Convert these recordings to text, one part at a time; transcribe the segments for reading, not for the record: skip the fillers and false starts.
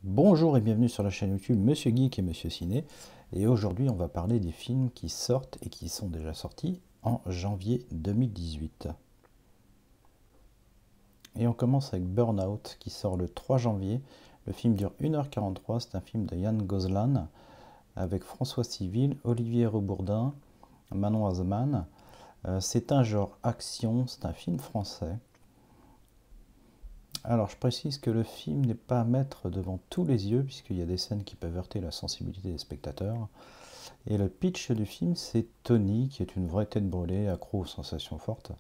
Bonjour et bienvenue sur la chaîne YouTube Monsieur Geek et Monsieur Ciné. Et aujourd'hui, on va parler des films qui sortent et qui sont déjà sortis en janvier 2018. Et on commence avec Burnout qui sort le 3 janvier. Le film dure 1h43. C'est un film de Yann Gozlan avec François Civil, Olivier Rebourdin, Manon Azman. C'est un genre action, c'est un film français. Alors, je précise que le film n'est pas à mettre devant tous les yeux, puisqu'il y a des scènes qui peuvent heurter la sensibilité des spectateurs. Et le pitch du film, c'est Tony, qui est une vraie tête brûlée, accro aux sensations fortes,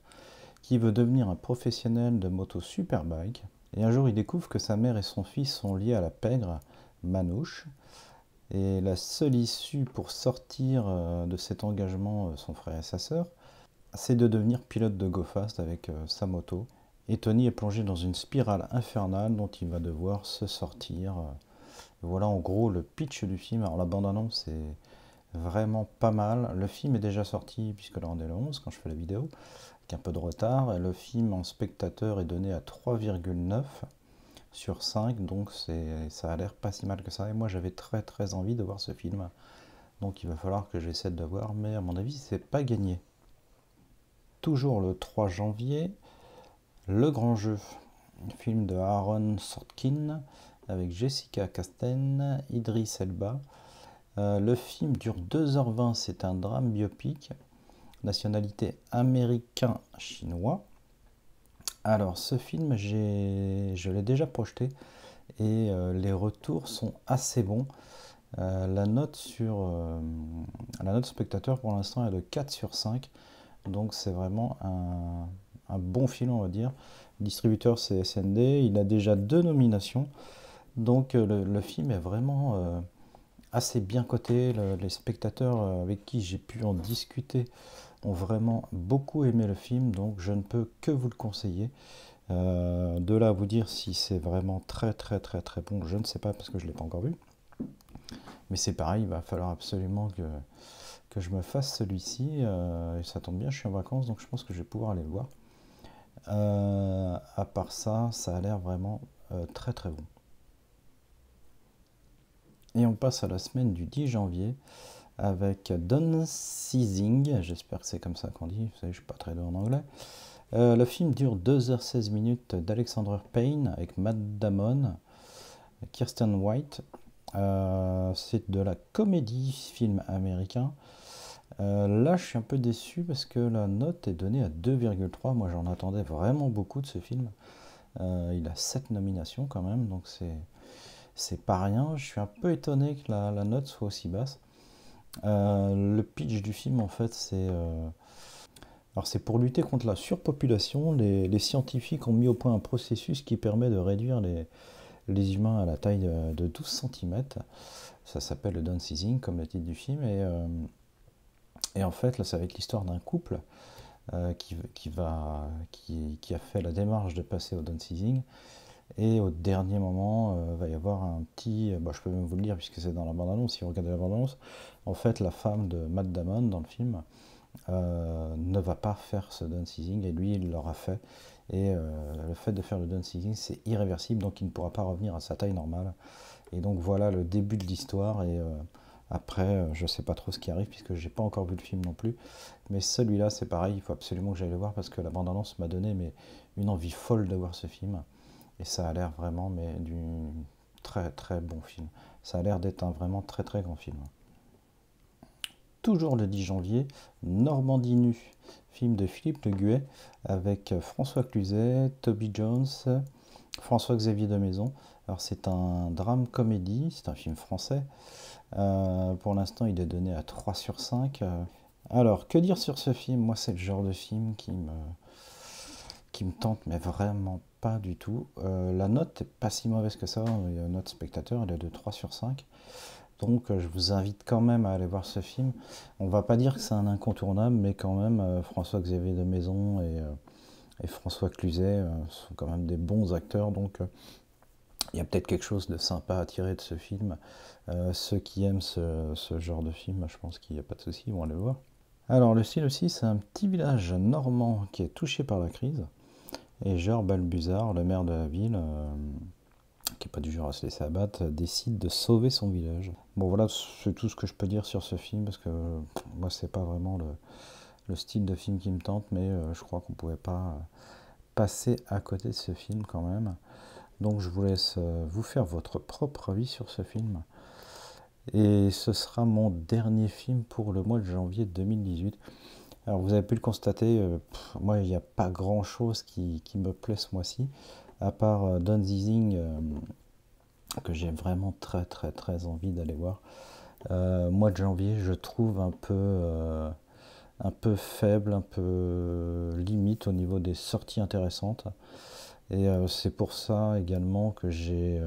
qui veut devenir un professionnel de moto superbike. Et un jour, il découvre que sa mère et son fils sont liés à la pègre, Manouche. Et la seule issue pour sortir de cet engagement, son frère et sa sœur, c'est de devenir pilote de go-fast avec sa moto. Et Tony est plongé dans une spirale infernale dont il va devoir se sortir. Voilà en gros le pitch du film. Alors la bande-annonce est vraiment pas mal. Le film est déjà sorti puisque là on est le 11 quand je fais la vidéo, avec un peu de retard. Le film en spectateur est donné à 3,9 sur 5, donc ça a l'air pas si mal que ça. Et moi j'avais très envie de voir ce film. Donc il va falloir que j'essaie de le voir, mais à mon avis c'est pas gagné. Toujours le 3 janvier, Le Grand Jeu, un film de Aaron Sorkin avec Jessica Chastain, Idris Elba. Le film dure 2h20, c'est un drame biopic, nationalité américain-chinois. Alors ce film, je l'ai déjà projeté et les retours sont assez bons. La note spectateur pour l'instant est de 4 sur 5, donc c'est vraiment un bon film, on va dire. Le distributeur c'est SND, il a déjà 2 nominations, donc le film est vraiment assez bien coté. Les spectateurs avec qui j'ai pu en discuter ont vraiment beaucoup aimé le film, donc je ne peux que vous le conseiller. De là à vous dire si c'est vraiment très bon, je ne sais pas parce que je ne l'ai pas encore vu. Mais c'est pareil, il va falloir absolument que je me fasse celui-ci. Et ça tombe bien, je suis en vacances, donc je pense que je vais pouvoir aller le voir. À part ça, ça a l'air vraiment très bon. Et on passe à la semaine du 10 janvier avec Downsizing, j'espère que c'est comme ça qu'on dit, vous savez, je suis pas très doué en anglais. Le film dure 2h16 d'Alexander Payne avec Matt Damon, Kirsten White. C'est de la comédie film américain. Là, je suis un peu déçu parce que la note est donnée à 2,3. Moi, j'en attendais vraiment beaucoup de ce film. Il a 7 nominations quand même, donc c'est pas rien. Je suis un peu étonné que la note soit aussi basse. Le pitch du film, en fait, c'est pour lutter contre la surpopulation. Les scientifiques ont mis au point un processus qui permet de réduire les humains à la taille de 12 cm. Ça s'appelle le downsizing, comme le titre du film. Et en fait, là, ça va être l'histoire d'un couple qui a fait la démarche de passer au downsizing. Et au dernier moment, va y avoir un petit... je peux même vous le dire puisque c'est dans la bande-annonce, si vous regardez la bande-annonce. En fait, la femme de Matt Damon dans le film ne va pas faire ce downsizing et lui, il l'aura fait. Et le fait de faire le downsizing, c'est irréversible, donc il ne pourra pas revenir à sa taille normale. Et donc voilà le début de l'histoire. Et après, je ne sais pas trop ce qui arrive puisque j'ai pas encore vu le film non plus. Mais celui-là, c'est pareil, il faut absolument que j'aille le voir parce que la bande-annonce m'a donné une envie folle de voir ce film. Et ça a l'air vraiment du très bon film. Ça a l'air d'être un vraiment très grand film. Toujours le 10 janvier, Normandie nue, film de Philippe Le Guet avec François Cluzet, Toby Jones, François-Xavier de Maison. Alors c'est un drame comédie, c'est un film français. Pour l'instant il est donné à 3 sur 5. Alors que dire sur ce film? Moi c'est le genre de film qui me tente mais vraiment pas du tout. La note n'est pas si mauvaise que ça, la note spectateur elle est de 3 sur 5. Donc je vous invite quand même à aller voir ce film. On va pas dire que c'est un incontournable, mais quand même François-Xavier de Maison et François Cluzet sont quand même des bons acteurs. Donc il y a peut-être quelque chose de sympa à tirer de ce film. Ceux qui aiment ce genre de film, je pense qu'il n'y a pas de souci, ils vont aller le voir. Alors le style aussi, c'est un petit village normand qui est touché par la crise. Et Georges Balbuzard, le maire de la ville, qui n'est pas du genre à se laisser abattre, décide de sauver son village. Bon voilà, c'est tout ce que je peux dire sur ce film, parce que moi c'est pas vraiment le style de film qui me tente, mais je crois qu'on pouvait pas passer à côté de ce film quand même. Donc je vous laisse vous faire votre propre avis sur ce film. Et ce sera mon dernier film pour le mois de janvier 2018. Alors vous avez pu le constater, moi il n'y a pas grand chose qui me plaît ce mois-ci, à part Don Zizing, que j'ai vraiment très envie d'aller voir. Mois de janvier, je trouve un peu faible, un peu limite au niveau des sorties intéressantes. Et c'est pour ça également que j'ai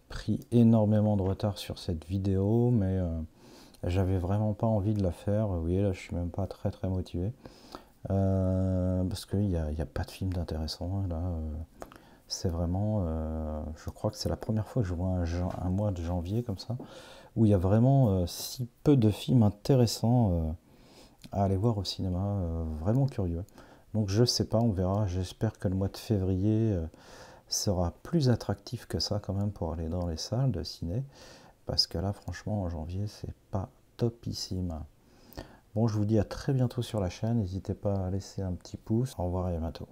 pris énormément de retard sur cette vidéo, mais j'avais vraiment pas envie de la faire. Vous voyez, là je suis même pas très motivé. Parce qu'il n'y a pas de film d'intéressant là. C'est vraiment, je crois que c'est la première fois que je vois un mois de janvier comme ça, où il y a vraiment si peu de films intéressants à aller voir au cinéma, vraiment curieux. Donc je sais pas, on verra. J'espère que le mois de février sera plus attractif que ça quand même pour aller dans les salles de ciné, parce que là franchement en janvier c'est pas topissime. Bon, je vous dis à très bientôt sur la chaîne, n'hésitez pas à laisser un petit pouce. Au revoir et à bientôt.